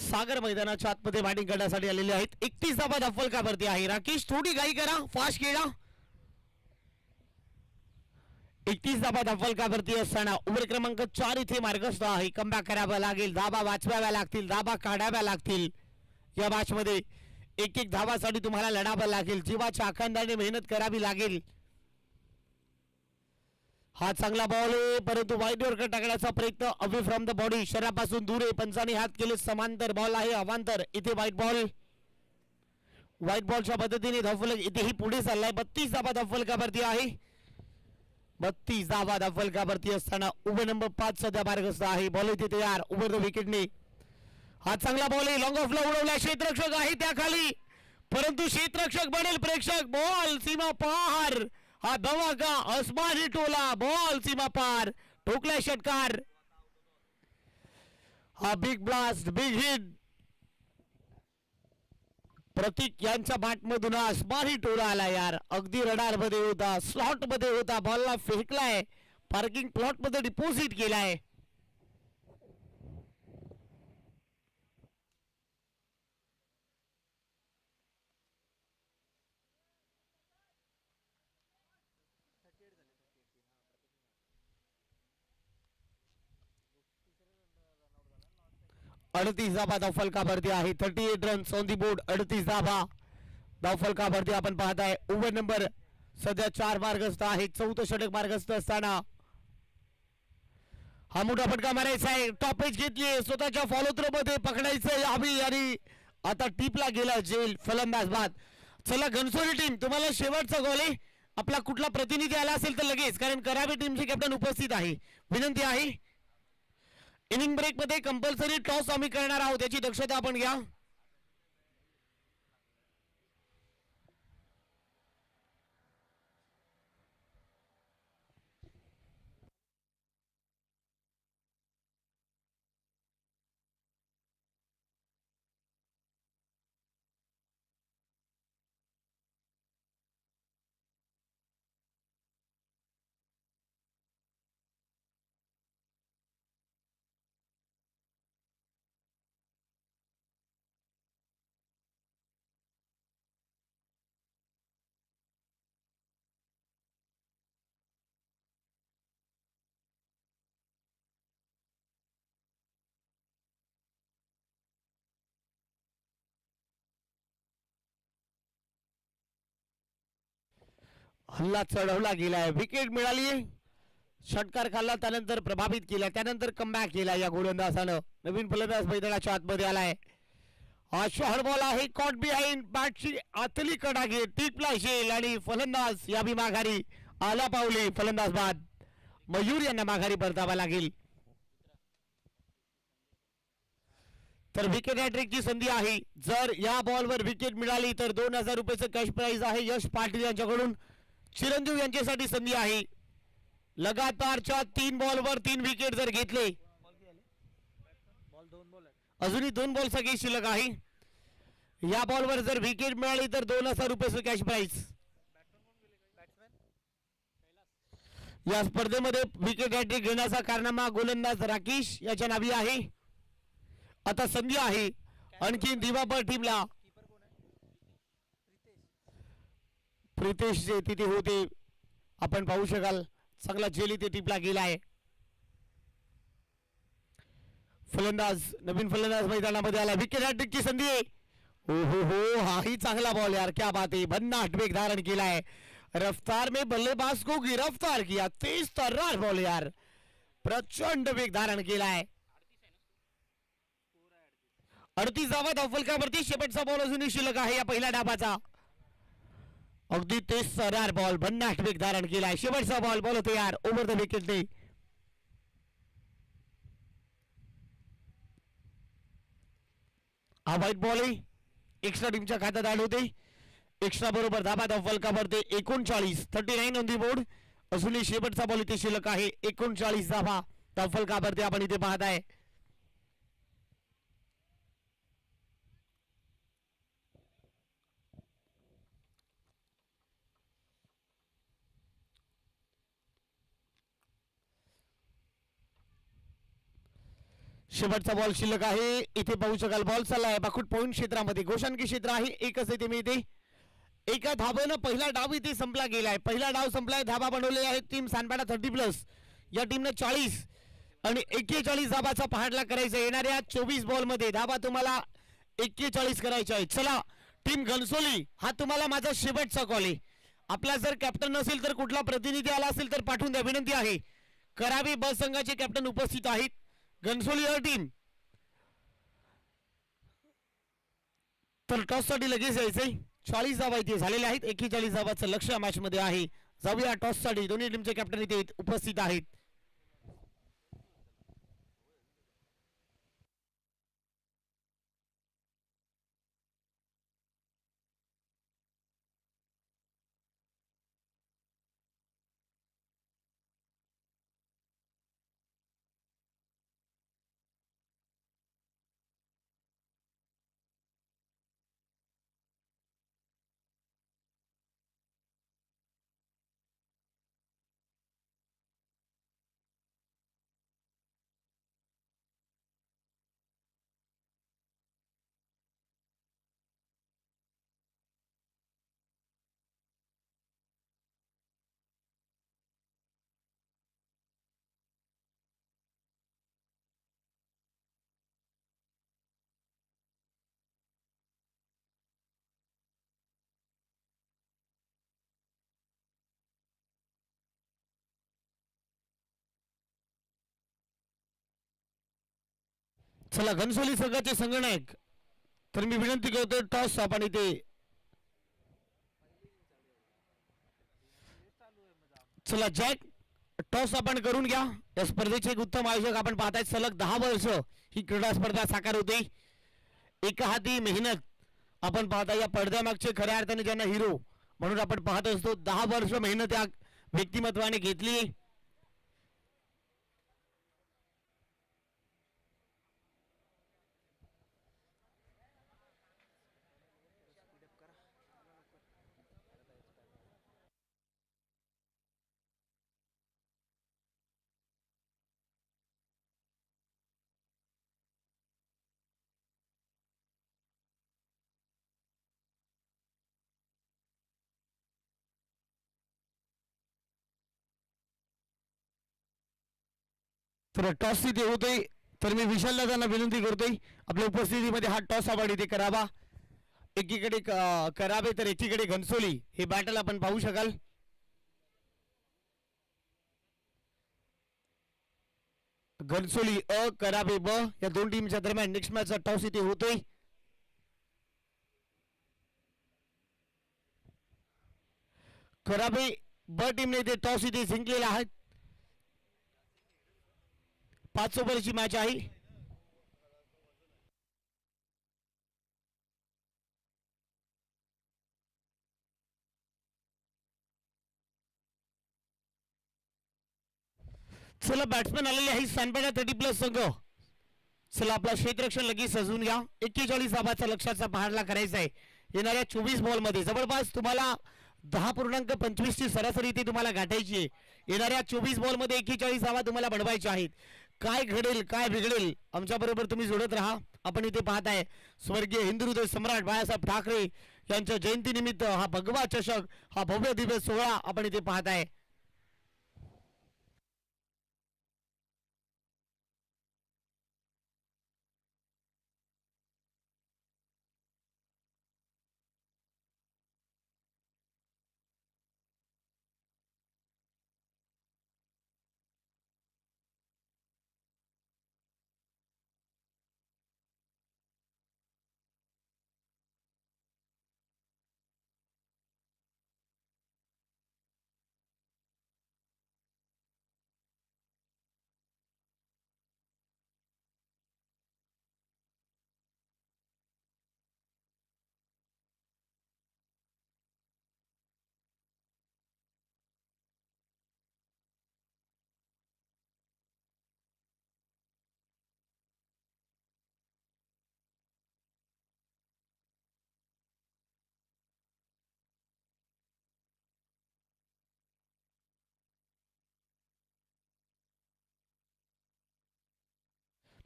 सागर मैदानाच्या आतमध्ये बॅटिंग करण्यासाठी आलेले आहेत. 31 धाबा धावफलकावरती आहे. राकेश, थोडी घाई करा, फास्ट खेळा. 31 धाबा धावफलकावरती असताना ओव्हर क्रमांक 4 इथे मार्गस्थ आहे. कमबॅक करावा लागेल. धाबा वाचवाव्या लागतील, धाबा काढाव्या लागतील. या मॅच मध्ये एक धावासाठी तुम्हाला लढावं लागेल. जीवाच्या आखंडाने मेहनत करावी लागेल. हा चांगला बॉल आहे, परंतु वाईड वर टाकण्याचा प्रयत्न. अवे फ्रॉम द बॉडी, शरीरापासून दूर आहे. पंचाने हात केले समांतर. बॉल आहे अवांतर. इथे वाईट बॉल. व्हाईट बॉलच्या पद्धतीने धावफलक इथेही पुढे चाललाय. 32 धाबा धावफलकावरती आहे. 32 धाबा धावफलकावरती असताना ओव्हर नंबर 5 सध्या मार्गस्थ आहे. बॉल इथे तयार. ओव्हर द विकेटने हा चांगला बॉल आहे, लॉंग ऑफला उडवला, क्षेत्ररक्षक आहे त्या खाली, परंतु क्षेत्ररक्षक बनेल प्रेक्षक, बॉल सीमा पार, हा धमाका अस्मानी टोला, बॉल सीमा पार, ठोकलाय षटकार, हा बिग ब्लास्ट, बिग हिट, प्रतीक यांच्या बॅट मधून अस्मानी टोला आला यार, अगदी रडार मध्ये होता, स्लॉट मध्ये होता, बॉलला फेकलाय, पार्किंग प्लॉट मध्ये डिपॉझिट केलाय. अडतीस धाबा धावफलकावरती आहे, 38 रन्स ऑन दी बोर्ड, 38 धाबा धावफलकावरती आपण पाहताय. ओव्हर नंबर सध्या 4 मार्गस्थ आहे, 4थं षटक मार्गस्थ असताना हा मोठा फटका मारायचा आहे, टॉपेज घेतली, स्वतःच्या फॉलो थ्रो मध्ये पकडायचं आम्ही, आणि आता टीपला गेला जेल, फलंदाज बाद. चला घनसोली टीम, तुम्हाला शेवटचा गोल आहे, आपला कुठला प्रतिनिधी आला असेल तर लगेच, कारण करावी टीमचे कॅप्टन उपस्थित आहे, विनंती आहे. इनिंग ब्रेक मध्ये कंपल्सरी टॉस आम्ही करणार आहोत, याची दक्षता आपण घ्या. हल्ला चढवला गेलाय, विकेट मिळाली, षटकार खाल्ला, त्यानंतर प्रभावित केला, त्यानंतर कमबॅक केला या गोलंदाजानं. नवीन फलंदाज मैदानाच्या आतमध्ये आलाय. हा शॉर्ट बॉल आहे, कॉट बिहाइंड, बॅटची आतली कडा घे, टिपला शेल, आणि फलंदाज या भी माघारी आला पावली, फलंदाज बाद. मयूर यांना माघारी परतावा लागेल. तर विकेट हॅट्रिकची संधी आहे, जर या बॉलवर विकेट मिळाली तर 2000 रुपयाचं कॅश प्राइज आहे यश पाटील यांच्याकडून. चिरंजीव यांच्यासाठी संधी आहे, लगातारच्या 3 बॉलवर 3 विकेट जर घेतले, अजूनही 2 बॉल सगळे शिल्लक आहे, या बॉलवर जर विकेट मिळाली तर 2000 रुपयाचं कॅश प्राइज. या स्पर्धेमध्ये विकेट हॅट्रिक घेण्याचा कारनामा गोलंदाज राकेश याच्या नावी आहे. आता संधी आहे आणखी दिवाबर टीमला, प्रितेश जे तिथे होते आपण पाहू शकाल, चांगला जेली ते टीपला गेलाय. फलंदाज, नवीन फलंदाज मैदानामध्ये आला, विकेट हॅट्रिकची संधी आहे. हो हो हो, हाही चांगला बॉल यार, क्या बात है, भन्नाट वेग धारण केलाय, रफ्तार में बल्लेबाज को गिरफ्तार किया, तेज तर्रार बॉल यार, प्रचंड वेग धारण केलाय. 38 धावा धावफलकावरती, शेवटचा बॉल अजूनही शिल्लक आहे या पहिल्या डावाचा. अगदी तेज तर्रार बॉल, भन्नाट वेग धारण केलाय, शेवटचा बॉल, बॉल होते यार ओव्हर द विकेट ने. हा व्हाईट बॉल आहे, एक्स्ट्रा टीमच्या खात्यात ऍड होते, एक्स्ट्रा बरोबर धाबा धावफलकावरती 39, 39 ऑन दी बोर्ड. अजूनही शेवटचा बॉल इथे शिल्लक आहे, 39 धाबा धावफलकावरती आपण इथे पाहताय. शेवटचा बॉल शिल्लक आहे, इथे पाहू शकाल बॉल चाललाय बाकुट पॉइंट क्षेत्रामध्ये, गोशांकी क्षेत्र आहे, एकच इथे मिळते. एका धाब्यानं पहिला डाव इथे संपला गेलाय, पहिला डाव संपलाय, धाबा बनवलेले आहेत टीम सानपाडा 30+, या टीमने 40 आणि 41 धाबाचा पहाडला करायचा. येणाऱ्या 24 बॉल मध्ये धाबा तुम्हाला 41 करायचे आहेत. चला टीम घनसोली, हा तुम्हाला माझा शेवटचा कॉल आहे, आपला जर कॅप्टन नसेल तर कुठला प्रतिनिधी आला असेल तर पाठवून द्या, विनंती आहे. करावी ब संघाचे कॅप्टन उपस्थित आहेत, घनसोली टीम. तर टॉस साठी लगेच यायचंय, 40 धावा इथे झालेल्या आहेत, 41 धावाचं लक्ष मॅच मध्ये आहे. जाऊया टॉस साठी, दोन्ही टीमचे कॅप्टन इथे उपस्थित आहेत. चला घनसोली संघाचे संगणक, तर मी विनंती करतो टॉस आपण इथे चला जॅक टॉस आपण करून घ्या. या स्पर्धेचे एक उत्तम आयोजक आपण पाहताय. सलग 10 वर्ष ही क्रीडा स्पर्धा साकार होते. एका हाती मेहनत आपण पाहता. या पडद्यामागचे खऱ्या अर्थाने ज्यांना हिरो म्हणून आपण पाहत असतो, 10 वर्ष मेहनत या व्यक्तिमत्वाने घेतली. तर टॉस तिथे होतोय, तर मी विशाल दादांना विनंती करतोय आपल्या उपस्थितीमध्ये हा टॉस आपण इथे करावा. एकीकडे करावे तर एकीकडे घनसोली हे बॅटल आपण पाहू शकाल. घनसोली अ करावे ब या दोन टीमच्या दरम्यान नेक्स्ट मॅचचा टॉस इथे होतोय. करावे ब टीमने इथे टॉस इथे जिंकलेला आहे. 5 ओव्हरची मॅच आहे. चला बॅट्समॅन आलेले आहे सानपाडा 30+ संघ. चला आपला क्षेत्ररक्षण लगेच सजवून घ्या. 41 धाबाचा लक्षाचा पहाडला करायचा आहे. येणाऱ्या 24 बॉल मध्ये जवळपास तुम्हाला 10.25 ची सरासरी ती तुम्हाला गाठायची आहे. येणाऱ्या 24 बॉल मध्ये 41 धावा तुम्हाला बनवायच्या आहेत. काय घडेल काय बिघडेल आमच्या बरोबर तुम्ही जोडत राहा. आपण इथे पाहताय स्वर्गीय हिंदू हृदय सम्राट बाळासाहेब ठाकरे यांच्या जयंतीनिमित्त हा भगवा चषक, हा भव्य दिव्य सोहळा आपण इथे पाहताय.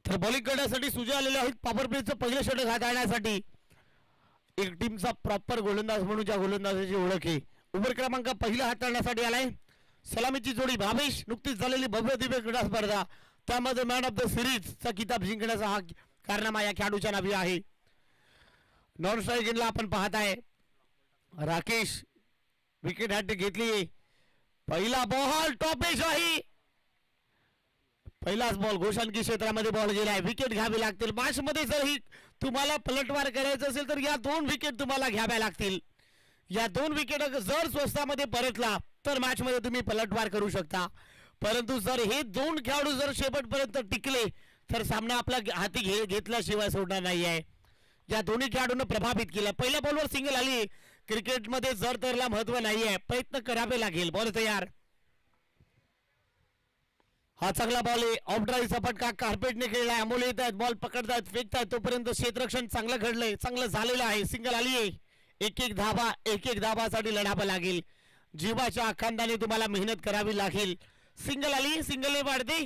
तर बॉलिंग करण्यासाठी सुजा आलेले आहेत. पॉवर प्लेचं पहिलं षटक हाताळण्यासाठी एक टीमचा प्रॉपर गोलंदाज म्हणून ज्या गोलंदाजाची ओळख आहे. ओव्हर क्रमांक पहिला हाताळण्यासाठी आलाय. सलामीची जोडी भावेश. नुकतीच झालेली भव्य दिव्य क्रीडा स्पर्धा त्यामध्ये मॅन ऑफ द सिरीजचा किताब जिंकण्याचा हा कारनामा या खेळाडूच्या नावी आहे. नॉन स्ट्रायकिंगला आपण पाहताय राकेश. विकेट हॅट्रिक घेतली. पहिला बॉल टॉपेशाही. पहिलाच बॉल घोषाणकी क्षेत्रामध्ये बॉल गेलाय. विकेट घ्यावी लागतील मॅच मध्ये. जर ही तुम्हाला पलटवार करायचं असेल तर या 2 विकेट तुम्हाला घ्याव्या लागतील. या 2 विकेट जर स्वस्तामध्ये परतला तर मॅच मध्ये तुम्ही पलटवार करू शकता. परंतु जर हे 2 खेळाडू जर शेवटपर्यंत टिकले तर सामना आपला हाती घेतल्याशिवाय सोडणार नाही आहे. या दोन्ही खेळाडूंना प्रभावित केलं. पहिल्या बॉलवर सिंगल आली. क्रिकेटमध्ये जर तरला महत्व नाहीये, प्रयत्न करावे लागेल. बॉल तयार. हा चांगला बॉल आहे. ऑफ ड्राईव्हचा फटका कार्पेटने खेळलाय. अमोल येत आहेत, बॉल पकडतायत, फेकतायत. तोपर्यंत क्षेत्ररक्षण चांगलं घडलंय, चांगलं झालेलं आहे. सिंगल आली आहे. एक एक धाबासाठी लढावं लागेल. जीवाच्या आखांदाने तुम्हाला मेहनत करावी लागेल. सिंगल आली. सिंगल वाढते.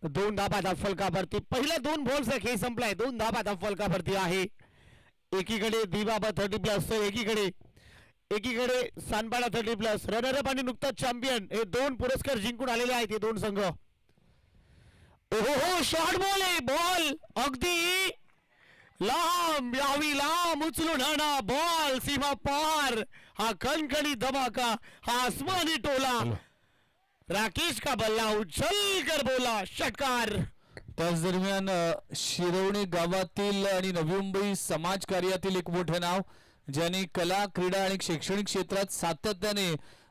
2 धाबा फलकावरती. पहिल्या 2 बॉल्स खेळ संपलाय. 2 धाबा फलकावरती आहे. एकीकडे दिवाबा 30+ तर एकीकडे सानपाडा 30+. रनरअप आणि नुकताच चॅम्पियन हे 2 पुरस्कार जिंकून आलेले आहेत हे 2 संघ. ओहो शॉर्ट बॉल आहे. बॉल अगदी लांब यावी लांब उचलून आणा बॉल सीमा पार. हा कणकणी धमाका, हा आसमानी टोला. राकेश का बल्ला उछल कर बोला षटकार. त्याच दरम्यान शिरवणे गावातील आणि नवी मुंबई समाज कार्यातील एक मोठे नाव, ज्यांनी कला, क्रीडा आणि शैक्षणिक क्षेत्रात सातत्याने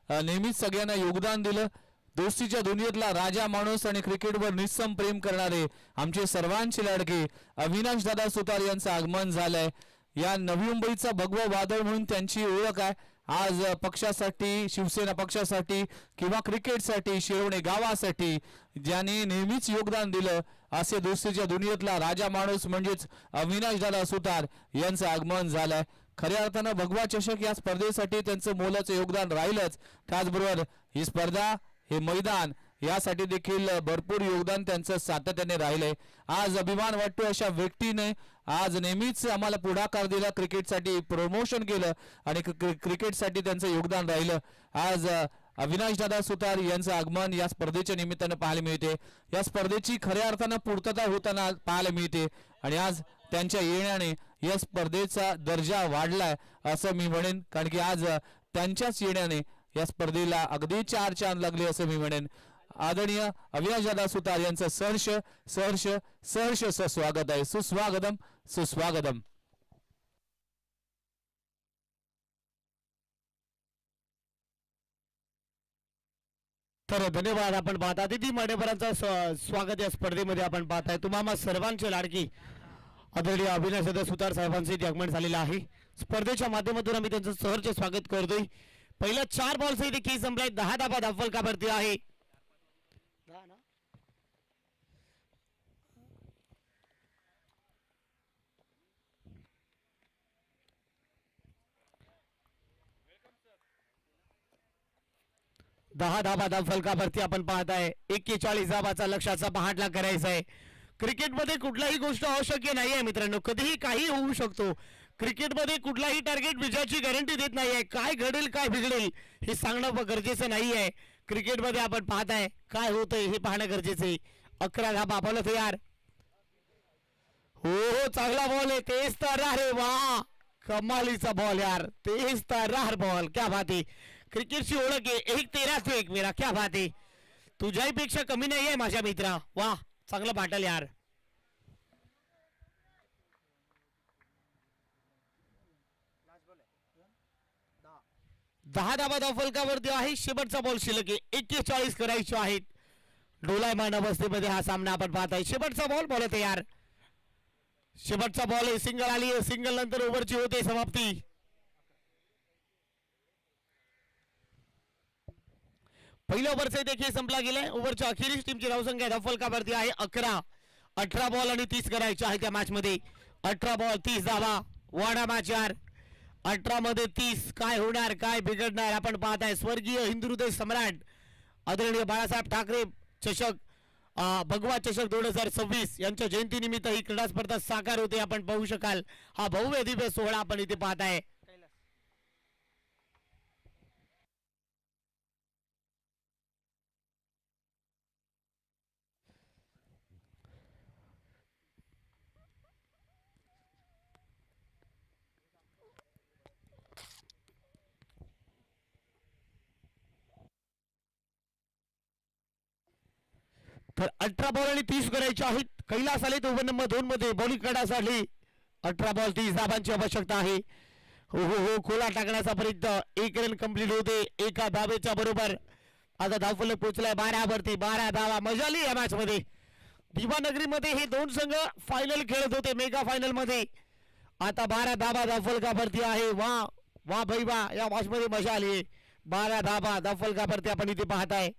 नेहमीच सगळ्यांना योगदान दिलं. दोस्तीच्या दुनियेतला राजा माणूस आणि क्रिकेटवर निस्सम प्रेम करणारे आमचे सर्वांचे लाडके अविनाश दादा सुतार यांचं आगमन झालंय. या नवी मुंबईचा भगवा वादळ म्हणून त्यांची ओळख आहे. आज पक्षासाठी, शिवसेना पक्षासाठी किंवा क्रिकेटसाठी, शिरवणे गावासाठी ज्यांनी नेहमीच योगदान दिलं असे दोस्तीच्या दुनियेतला राजा माणूस म्हणजेच अविनाश दादा सुतार यांचं आगमन झालंय. खऱ्या अर्थानं भगवा चषक या स्पर्धेसाठी त्यांचं मोलाचं योगदान राहिलंच. त्याचबरोबर ही स्पर्धा, हे मैदान यासाठी देखील भरपूर योगदान त्यांचं सातत्याने राहिलंय. आज अभिमान वाटतो अशा व्यक्तीने आज नेहमीच आम्हाला पुढाकार दिला, क्रिकेटसाठी प्रमोशन केलं आणि क्रिकेटसाठी त्यांचं योगदान राहिलं. आज अविनाश दादा सुतार यांचं आगमन या स्पर्धेच्या निमित्तानं पाहायला मिळते. या स्पर्धेची खऱ्या अर्थानं पूर्तता होताना पाहायला मिळते आणि आज त्यांच्या येण्याने या स्पर्धेचा दर्जा वाढलाय असं मी म्हणेन. कारण की आज त्यांच्याच येण्याने या स्पर्धेला अगदी चार चांद लागले असं मी म्हणेन. आदरणीय अविनाश दादा सुतार यांचं सहर्ष सहर्ष सहर्ष स्वागत आहे. सुस्वागतम सुस्वागतम. तर धन्यवाद. आपण पाहता अतिथी मान्यवरांचं स्वागत या स्पर्धेमध्ये आपण पाहताय. तुम्हाला सर्वांचे लाडकी आदरणीय अविनाश दादा सुतार साहेबांचे आगमन झालेलं आहे. स्पर्धेच्या माध्यमातून आम्ही त्यांचं सहर्ष स्वागत करतोय. पहिल्या 4 बॉल्स इथे खेळ संपलाय. 10 धावा धावफलकावरती आहे. 10 धावा धावफलकावरती आपण पाहताय. 41 धावाचा लक्ष्याचा पहाटला करायचा आहे. क्रिकेटमध्ये कुठलाही गोष्ट अशक्य नाही आहे मित्रांनो. कधीही काही होऊ शकतो. क्रिकेटमध्ये कुठलाही टार्गेट विजयाची गॅरंटी देत नाही आहे. काय घडेल काय बिघडेल हे सांगणं गरजेचं नाही आहे. क्रिकेटमध्ये आपण पाहताय काय होतंय हे पाहणं गरजेचं आहे. 11 धावा बॉल तयार. हो चांगला बॉल आहे. तेच तर अरे वा, कमालीचा बॉल यार. तेच तर बॉल. क्या बात आहे. क्रिकेटची ओळख आहे. 1-13 तो 1 मेरा. क्या बात आहे. तुझ्यापेक्षा कमी नाही आहे माझ्या मित्रा. वा, चांगलं पाटल यार. 10 धावा धावफलकावरती आहे. शेवटचा बॉल शिल्लक आहे. 41 करायचे आहेत. डोलायमान अवस्थेमध्ये हा सामना आपण पाहताय. शेवटचा बॉल बॉल तयार. शेवटचा बॉल आहे. सिंगल आली आहे. सिंगल नंतर ओव्हरची होते समाप्ती. पहिल्या ओव्हरचा देखील संपला गेलाय. ओव्हरच्या अखेरीस टीमची धावसंख्या धावफलकावरती आहे 11. 18 बॉल आणि 30 करायचे आहे त्या मॅच मध्ये. 18 बॉल 30 धावा. वाडा मॅच यार. 18 मध्ये 30. काय होणार काय बिघडणार आपण पाहताय. स्वर्गीय हिंदुहृदय सम्राट आदरणीय बाळासाहेब ठाकरे चषक, भगवा चषक 2026 यांच्या जयंतीनिमित्त ही क्रीडा स्पर्धा साकार होते. आपण पाहू शकाल. हा भव्य दिव्य सोहळा आपण इथे पाहताय. तर 18 बॉल आणि 30 करायचे आहेत. कैलास आले ओव्हर नंबर 2 मध्ये बॉलिंग करण्यासाठी. 18 बॉल 30 धावांची आवश्यकता आहे. हो हो हो, खोला टाकण्याचा प्रयत्न. 1 रन कंप्लीट होते एका धावेच्या बरोबर. आता धावफलक पोहोचलाय 12 वरती. 12 धावा. मजा आली या मॅच मध्ये. दिवानगरीमध्ये हे दोन संघ फायनल खेळत होते मेगा फायनल मध्ये. आता 12 धावा धावफलकावरती आहे. वा वा भाई वा, या मॅच मध्ये मजा आली. 12 धावा धावफलकावरती आपण इथे पाहताय.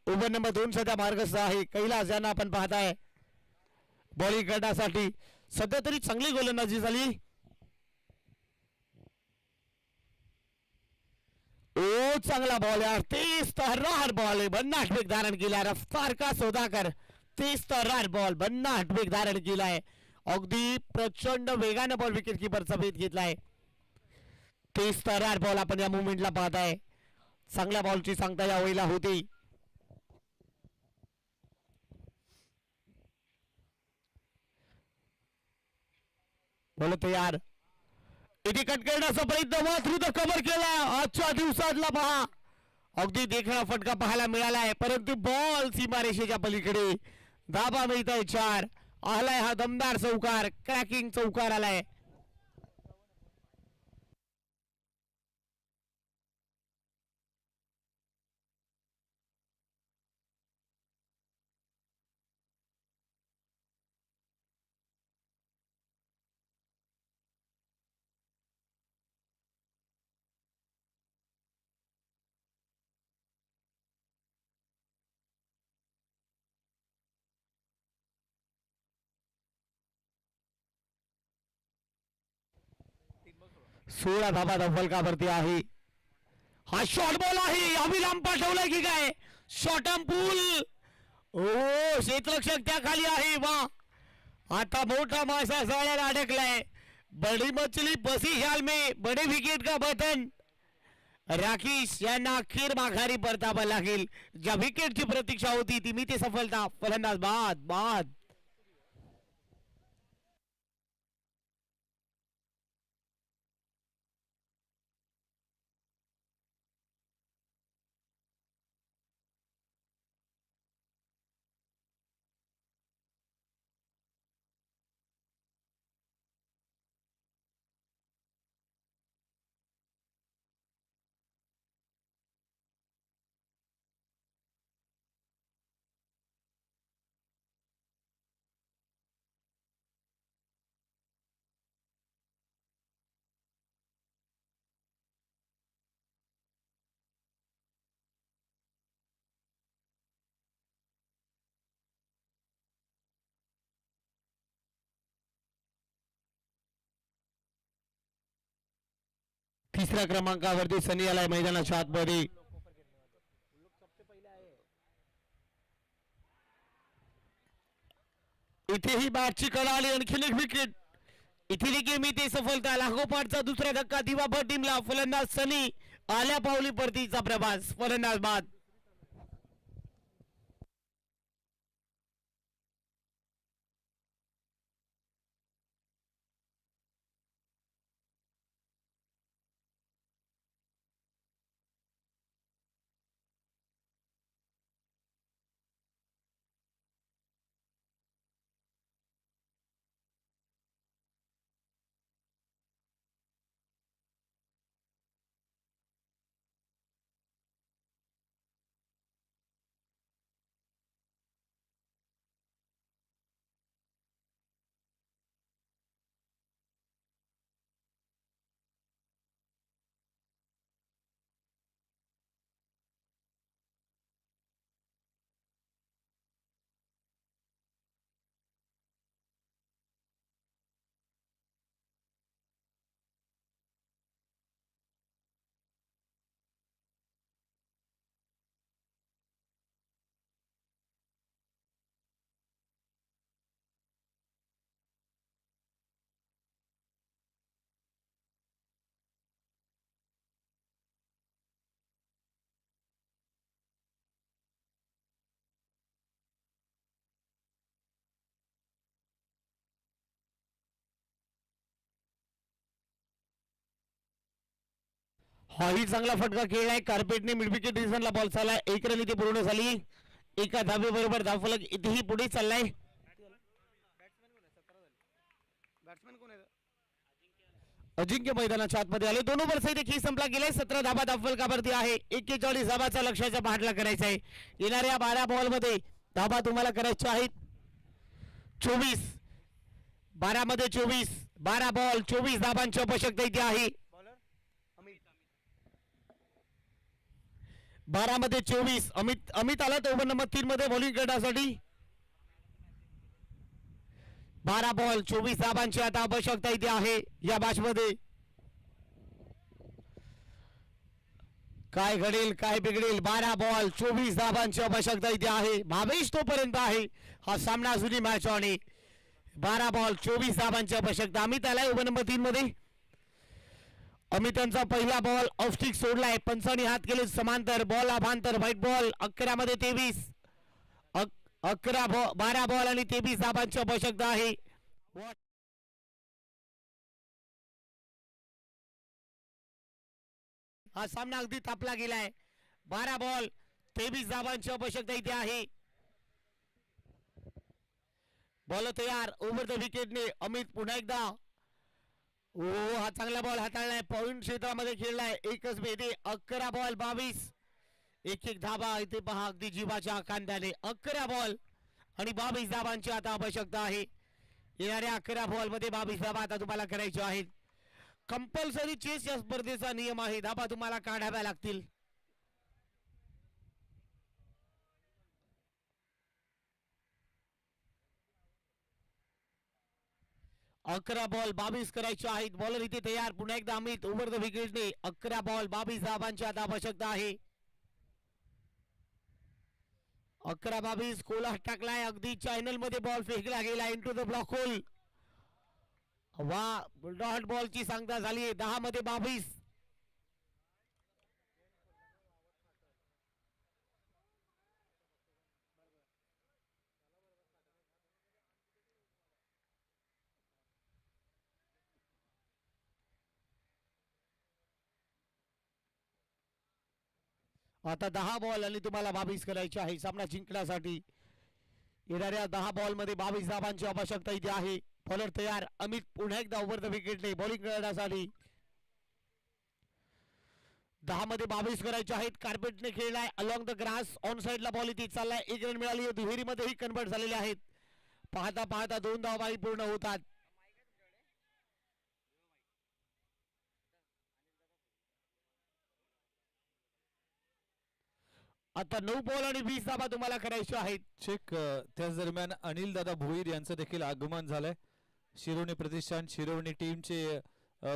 ओव्हर नंबर 2 सध्या मार्गस्थ आहे. कैलास यांना आपण पाहताय बॉलिंग करण्यासाठी. सध्या तरी चांगली गोलंदाजी झाली. ओ चांगला बॉल यार. तेच तर बॉल आहे. भन्नाट वेग धारण केला. रफ्तार का सौदागर. तेच तर बॉल. भन्नाट वेग धारण केलाय. अगदी प्रचंड वेगाने बॉल विकेट किपरचा भेद घेतलाय. तेच तर बॉल आपण या मुवमेंटला पाहताय. चांगल्या बॉलची सांगता या वेळेला होती. बोल तयार. इथे कट करण्याचा प्रयत्न थ्रू द कव्हर केला. आजच्या दिवसातला पहा अगदी देखणा फटका पाहायला मिळाला आहे, परंतु बॉल सीमारेषेच्या पलीकडे. धाबा मिळत आहे 4. आलाय हा दमदार चौकार, क्रॅकिंग चौकार आलाय. सोळा धाबा फलकावरती आहे. हा शॉर्ट बॉल आहे, अविलांब पाठवलाय की काय? शॉर्ट पूल. ओ क्षेत्ररक्षक त्या खाली आहे. वा, आता मोठा मासा जाळ्याला अडकलाय. बडी मछली बसी जाल में, बडे विकेट का बटन. राकेश यांना अखेर माघारी परतावा लागेल. ज्या विकेटची प्रतीक्षा होती ती मिळते सफलता. फलंदाज बाद बाद. तिसऱ्या क्रमांकावरती सनी आलाय मैदानाच्या आतमध्ये. इथेही बॅटची कळा आली, आणखी एक विकेट. इथे देखील मी ते सफलता. लागोपाठचा दुसरा धक्का दिवा भट टीमला. फलंदाज सनी आल्या पावली परतीचा प्रवास. फलंदाज बाद. हाही चांगला फटका खेळलाय. कार्पेटने मिडविकेट डिसिजनला बॉल चाललाय. 1 रन इथे पूर्ण झाली. एका धाबेबरोबर धावफलक इथेही पुढे चाललाय. बॅट्समॅन कोण आहे? अजिंक्य मैदानाच्या आतमध्ये आले. 2 ओव्हरचा इथे खेळ संपला गेलाय. 17 धाबा धावफलकावरती आहे. 41 धाबाचा लक्ष्याच्या पाठला करायचा आहे. येणाऱ्या 12 बॉल मध्ये धाबा तुम्हाला करायच्या आहेत 24. 12 मध्ये 24, 12 बॉल 24 धाबांची आवश्यकता इथे आहे. 12 मध्ये 24. अमित आला तो ओव्हर नंबर 3 मध्ये बॉलिंग करण्यासाठी. 12 बॉल 24 धाबांची आता आवश्यकता इथे आहे या मॅच मध्ये. काय घडेल काय बिघडेल. 12 बॉल 24 धाबांची आवश्यकता इथे आहे. भावेश तोपर्यंत आहे. हा सामना जुनी मॅच आहे. 12 बॉल 24 धाबांची आवश्यकता. अमित आलाय ओव्हर नंबर 3 मध्ये. अमितांचा पहिला बॉल ऑफ स्टिक सोडलाय. पंचांनी हात केले समांतर. बॉल अभांतर. White ball. 11 मध्ये 23. 12 बॉल आणि 23 धाबांची आवश्यकता आहे. हा सामना अगदी तापला गेलाय. 12 बॉल 23 धावांची आवश्यकता इथे आहे. बॉल तयार ओव्हर द विकेटने अमित पुन्हा एकदा. ओ हा चांगला बॉल हाताळलाय. पॉइंट क्षेत्रामध्ये खेळलाय. एकच भेदे 11 बॉल 22. एक एक धाबा इथे पहा अगदी जीवाच्या कांद्याने. 11 बॉल आणि 22 धाबांची आता आवश्यकता आहे. येणाऱ्या 11 बॉल मध्ये 22 धाबा आता तुम्हाला करायच्या आहेत. कंपल्सरी चेस या स्पर्धेचा नियम आहे. धाबा तुम्हाला काढाव्या लागतील. 11 बॉल 22 करायचे आहेत. बॉलर इथे तयार. पुन्हा एकदा अमित ओव्हर द विकेटने 11 बॉल 22 धाबांची आता आवश्यकता आहे. 11-22 कोला टाकलाय. अगदी चॅनल मध्ये बॉल फेकला गेला इंटू द ब्लॉक होल. वा डॉट बॉलची सांगता झाली. 10 मध्ये 22. आता 10 बॉल आणि तुम्हाला 22 करायचे आहे सामना जिंकण्यासाठी. येणाऱ्या 10 बॉल मध्ये 22 धाबांची आवश्यकता इथे आहे. बॉलर तयार. अमित पुन्हा एकदा ओव्हर द विकेटने बॉलिंग करण्यासाठी. 10 मध्ये 22 करायचे आहेत. कार्पेटने खेळलाय अलॉंग द ग्रास. ऑन साइडला बॉल इथे चाललाय. 1 रन मिळाली. दुहेरीमध्येही कन्वर्ट झालेले आहेत. पाहता पाहता 2 धावाही पूर्ण होतात. आता 9 बॉल आणि 20 धाबा तुम्हाला करायच्या आहेत. चेक त्याच दरम्यान अनिल दादा भोईर यांचं देखील आगमन झालंय. शिरोवणी प्रतिष्ठान शिरोवणी टीमचे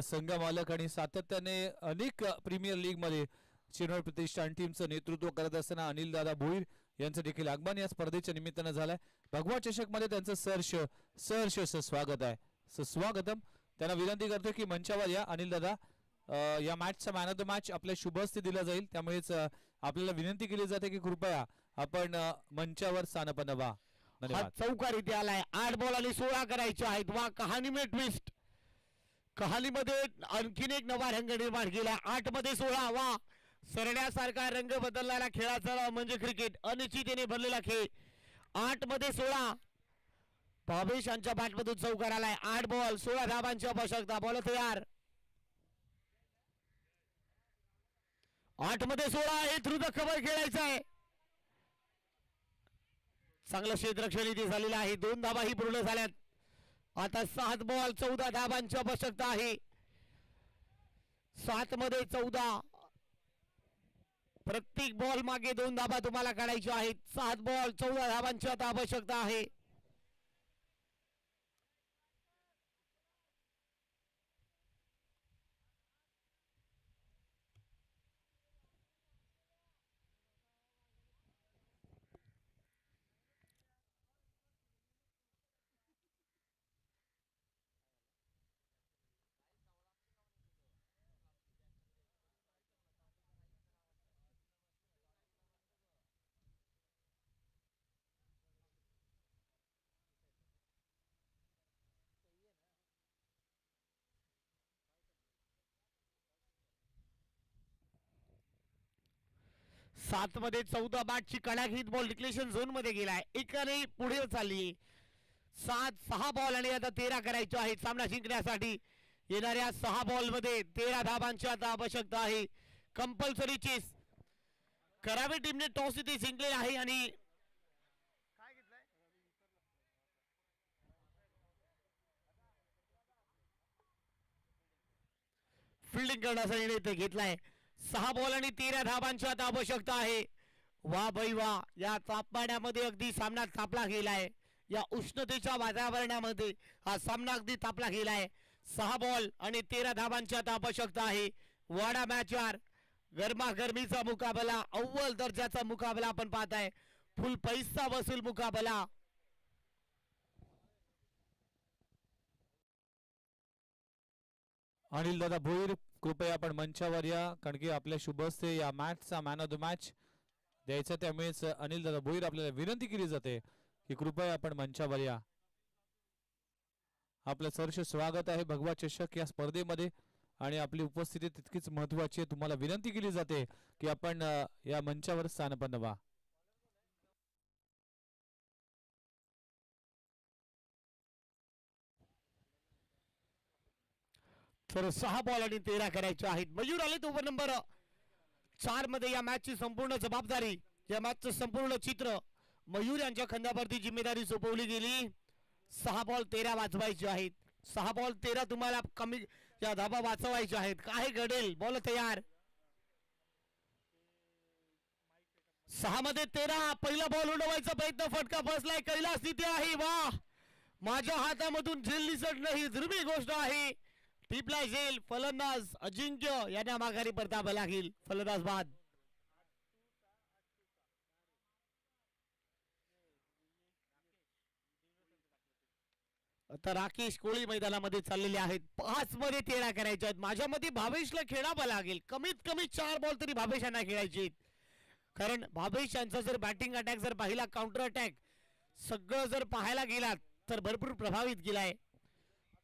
संघ मालक आणि सातत्याने अनेक प्रीमियर लीग मध्ये शिरोवणी प्रतिष्ठान टीमचं नेतृत्व करत असताना अनिल दादा भोईर यांचं देखील आगमन या स्पर्धेच्या निमित्तानं झालंय. भगवा चषक मध्ये त्यांचं सहर्ष स्वागत आहे. सुस्वागतम. त्यांना विनंती करतो की मंचावर या. अनिल दादा या मॅचचा मॅन ऑफ द मॅच आपल्या शुभ हस्ते दिला जाईल. त्यामुळेच आपल्याला विनंती केली जाते की कृपया आपण मंचावर स्थानपन्न व्हा. हा चौकार इथे आलाय. 8 बॉल आणि 16 करायचे आहेत. वा कहाणी में ट्विस्ट. कहाणीमध्ये आणखीन एक नवा रंग निर्माण केला. 8 मध्ये 16. वा सरण्यासारखा रंग बदललेला खेळाचा म्हणजे क्रिकेट. अनिश्चिततेने भरलेला खेळ. 8 मध्ये 16. भावेश यांच्या बॅटमधून चौकार आलाय. 8 बॉल 16 धाबांची आवश्यकता. बॉल तयार. 8 मध्ये 16 आहे. थ्रू द कव्हर खेळायचं आहे. चांगलं क्षेत्ररक्षण इथे झालेलं आहे. 2 धाबाही पूर्ण झाल्यात. आता 7 बॉल 14 धाबांची आवश्यकता आहे. 7 मध्ये 14. प्रत्येक बॉल मागे 2 धाबा तुम्हाला काढायच्या आहेत. 7 बॉल 14 धाबांची आता आवश्यकता आहे. सात मध्ये 14 बॅटची कडाक हिट बॉल डिक्लेशन झोन मध्ये गेलाय. एकाने पुढे चालली. 6 बॉल आणि आता 13 करायचे आहेत सामना जिंकण्यासाठी. येणाऱ्या 6 बॉल मध्ये 13 धाबांची आता आवश्यकता आहे. कंपल्सरी चेस करावे. टीमने टॉस इथे जिंकलेला आहे आणि काय घेतलंय? फिल्डिंग करण्याचा निर्णय इथे घेतलाय. 6 बॉल आणि 13 धाबांची आता आवश्यकता आहे. वा भाई वा. या तापमानामध्ये अगदी सामना तापला गेलाय. या उष्णतेच्या वातावरणामध्ये हा सामना अगदी तापला गेलाय. 6 बॉल आणि 13 धाबांची आता आवश्यकता आहे. वाडा मॅचवर गरमागरमीचा मुकाबला. अव्वल दर्जाचा मुकाबला आपण पाहताय. फुल पैसा वसूल मुकाबला. अनिल दादा भोईर कृपया आपण मंचावर या. कारण की आपल्या शुभ हस्ते या मॅचचा मॅन ऑफ द मॅच द्यायचा. त्यामुळेच अनिल दादा भोईर आपल्याला विनंती केली जाते की कृपया आपण मंचावर या. आपलं सहर्ष स्वागत आहे भगवा चषक या स्पर्धेमध्ये. आणि आपली उपस्थिती तितकीच महत्वाची आहे. तुम्हाला विनंती केली जाते की आपण या मंचावर स्थानपन्न व्हा. तर 6 बॉल आणि 13 करायचे आहेत. मयूर आले ओव्हर नंबर 4 मध्ये. या मॅचची संपूर्ण जबाबदारी, या मॅचचं संपूर्ण चित्र मयूर यांच्या खांद्यावरती जिम्मेदारी सोपवली गेली. 6 बॉल 13 वाचवायचे आहेत. 6 बॉल 13 तुम्हाला कमी या धाबा वाचवायचे आहेत. काय घडेल? बॉल तयार. 6 मध्ये 13. पहिला बॉल उडवायचा प्रयत्न, फटका बसलाय. कैलास तिथे आहे. वा, माझ्या हातामधून झेल दिसत नाही, दुर्मिळ गोष्ट आहे. टिपला झेल. फलंदाज अजिंक्य यांना माघारी परतावं लागेल. फलंदाज बाद. आता राकेश कोळी मैदानामध्ये चाललेले आहेत. 5 मध्ये 13 करायचे आहेत. माझ्या मते भावेशला खेळावं लागेल. कमीत कमी 4 बॉल तरी भावेशांना खेळायचे आहेत. कारण भावेश यांचा जर बॅटिंग अटॅक जर पाहिला, काउंटर अटॅक सगळं जर पाहायला गेलात तर भरपूर प्रभावित गेलाय.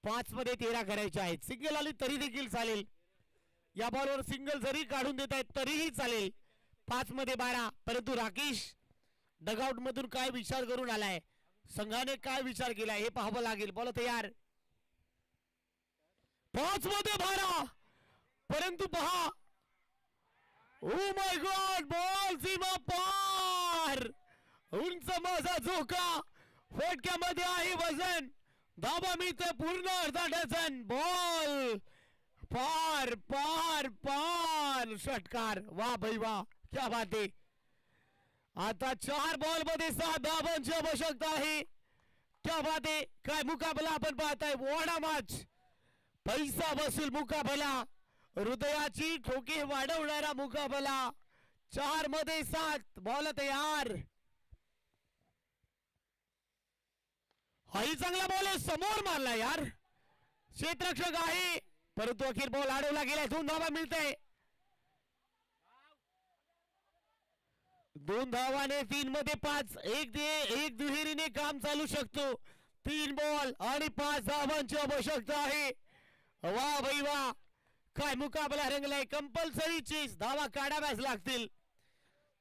5 मध्ये 13 करायचे आहेत. सिंगल आली तरी देखील चालेल. या बॉलवर सिंगल जरी काढून देत आहेत तरीही चालेल. 5 मध्ये 12. परंतु राकेश डगआउट मधून काय विचार करून आलाय, संघाने काय विचार केलाय हे पाहावं लागेल. बॉल तयार. 5 मध्ये 12. परंतु पहा, ओ माय गॉड, बॉल सीमा पार. उंच माझा झोका, फटक्यामध्ये आहे वजन. धाबा मिळतोय पूर्ण अर्धा डझन. बॉल पार पार पार. षटकार. वाह भाई वाह, क्या बात आहे. आता 4 बॉल मध्ये 6 धाबांची आवश्यकता आहे. क्या बात आहे. काय मुकाबला आपण पाहताय. वॉडा मॅच, पैसा वसूल मुकाबला, हृदयाची ठोके वाढवणारा मुकाबला. 4 मध्ये 7. बॉल तयार. हाही चांगला बॉल आहे. समोर मारला यार. क्षेत्ररक्षक आहे परंतु अखेर बॉल अडवला गेला. 2 धावा मिळते. 2 धावाने 3 मध्ये 5. एक दुहेरीने काम चालू शकतो. 3 बॉल आणि 5 धावांची आवश्यकता आहे. वा भाई वा, काय मुकाबला रंगलाय. कंपल्सरी चेस, धावा काढाव्याच लागतील.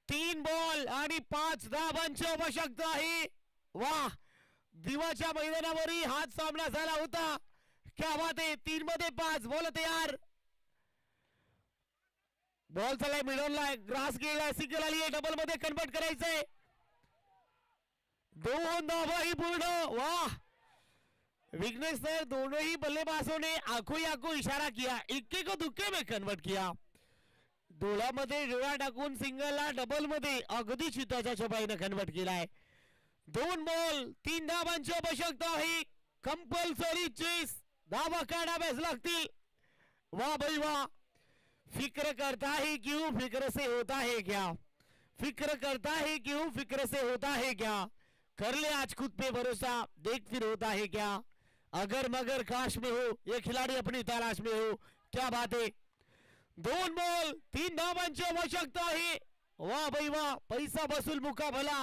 3 बॉल आणि 5 धावांची आवश्यकता आहे. वा, दिवाच्या मैदानावरही हाच सामना झाला होता. क्या बात आहे. 3 मध्ये 5. बॉल तयार. बॉल चालाय मिडलला, ग्रास गेलाय. सिंगल आली आहे. डबल मध्ये कन्वर्ट करायचंय. 2 धावाही पूर्ण. वाह, विघ्नेश सर, दोनों बल्लेबाजों ने आंखों ही आंखों इशारा किया, इक्के को दुक्के में कन्वर्ट किया. डोळ्यामध्ये डोळा टाकून सिंगलला डबल मध्ये अगदी चित्ताच्या छपाईने कन्वर्ट केलाय. 2 बॉल 3 धावांची आवश्यकता आहे. कंपल्सरी चेस, धावा काढाव्याच लागतील. वाह भाई वाह. फिक्र करता है क्यों, फिक्र से होता है क्या. फिक्र करता है क्यों, फिक्र से होता है क्या. कर ले आज खुद पे भरोसा, देख फिर होता है क्या. अगर मगर काश में हो, ये खिलाड़ी अपनी तलाश में हो. क्या बात है. 2 बॉल 3 धावांची आवश्यकता आहे. वाह भाई वाह. पैसा वसूल मुकाबला,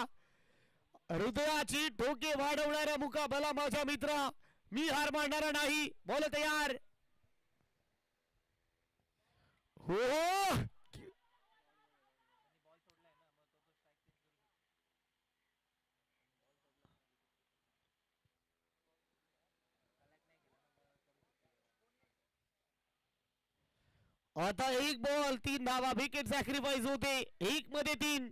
हृदयाची ठोके वाढवणारा मुकाबला माझा मित्रा. मी हार मानणारा नाही. बॉल तयार. हो, आता 1 बॉल 3 धावा. विकेट सॅक्रिफाईस होते. 1 मध्ये 3.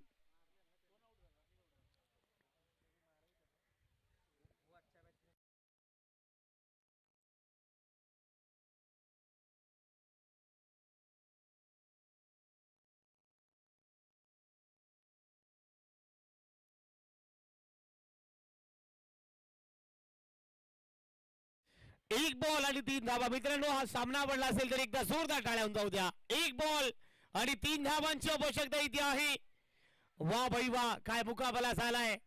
एक बॉल आणि 3 धावा. मित्रांनो, हा सामना आवडला असेल तर एकदा जोरदार टाळ्या होऊन जाऊ द्या. 1 बॉल आणि 3 धावांची आवश्यकता इथे आहे. वा भाई वा, काय मुकाबला झालाय.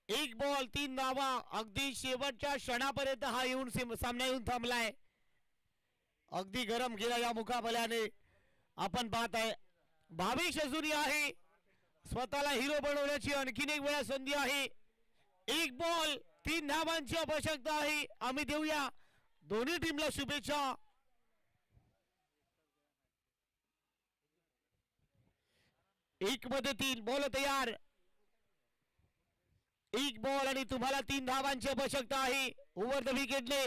1 बॉल 3 धावा. अगदी शेवटच्या क्षणापर्यंत हा येऊन सामना येऊन थांबलाय. अगदी गरम गेला या मुकाबल्याने. आपण पाहताय भावेश अजूनही आहे. स्वतःला हिरो बनवण्याची आणखीन एक वेळा संधी आहे. 1 बॉल 3 धावांची आवश्यकता आहे. आम्ही देऊया दोन्ही टीमला शुभेच्छा. एक मध्ये 3 बॉल तयार. एक बॉल आणि तुम्हाला 3 धावांची आवश्यकता आहे. ओव्हर द विकेटने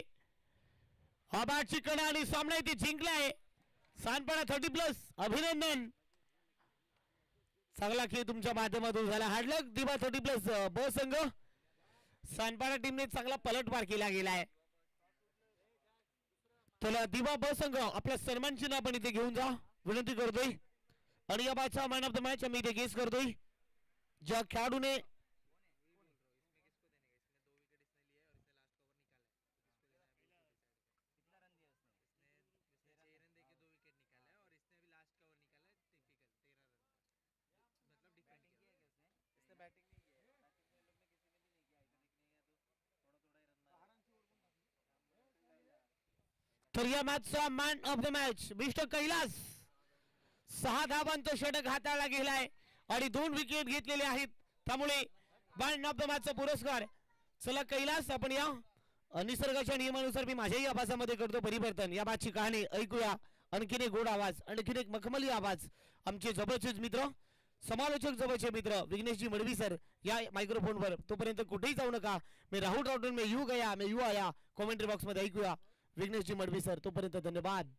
आबादची कणा आणि सामना इथे जिंकलाय. सानपाडा 30+. अभिनंदन. चांगला खेळ तुमच्या माध्यमातून झाला. हार्डलक दिवा 30+ ब संघ. सानपाडा टीमने चांगला पलटवार केला गेलाय. चला दिवा ब संघ आपला सन्मान चिन्ह आपण इथे घेऊन जा विनंती करतोय. आणि या बादचा मॅन ऑफ द मॅच आम्ही इथे गेस करतोय. ज्या खेळाडूने तर या मॅचचा man of the match mister Kailas. 6 धावांचा षटक हाताळला गेलाय आणि 2 विकेट घेतलेले आहेत. त्यामुळे मॅन ऑफ द मॅचचा पुरस्कार. चला कैलास आपण या निसर्गाच्या नियमानुसार मी माझ्याही आवाजामध्ये करतो परिवर्तन. या मॅचची कहाणी ऐकूया. आणखीन एक गोड आवाज, आणखीन एक मखमली आवाज. आमचे जवळचेच मित्र, समालोचक जवळचे मित्र विघ्नेशजी मडवी सर या मायक्रोफोनवर. तोपर्यंत कुठेही जाऊ नका. मी राहुल राठोड, मैं यू गया मैं यू आया. कॉमेंट्री बॉक्स मध्ये ऐकूया विघ्नेशजी मडवी सर. तोपर्यंत धन्यवाद.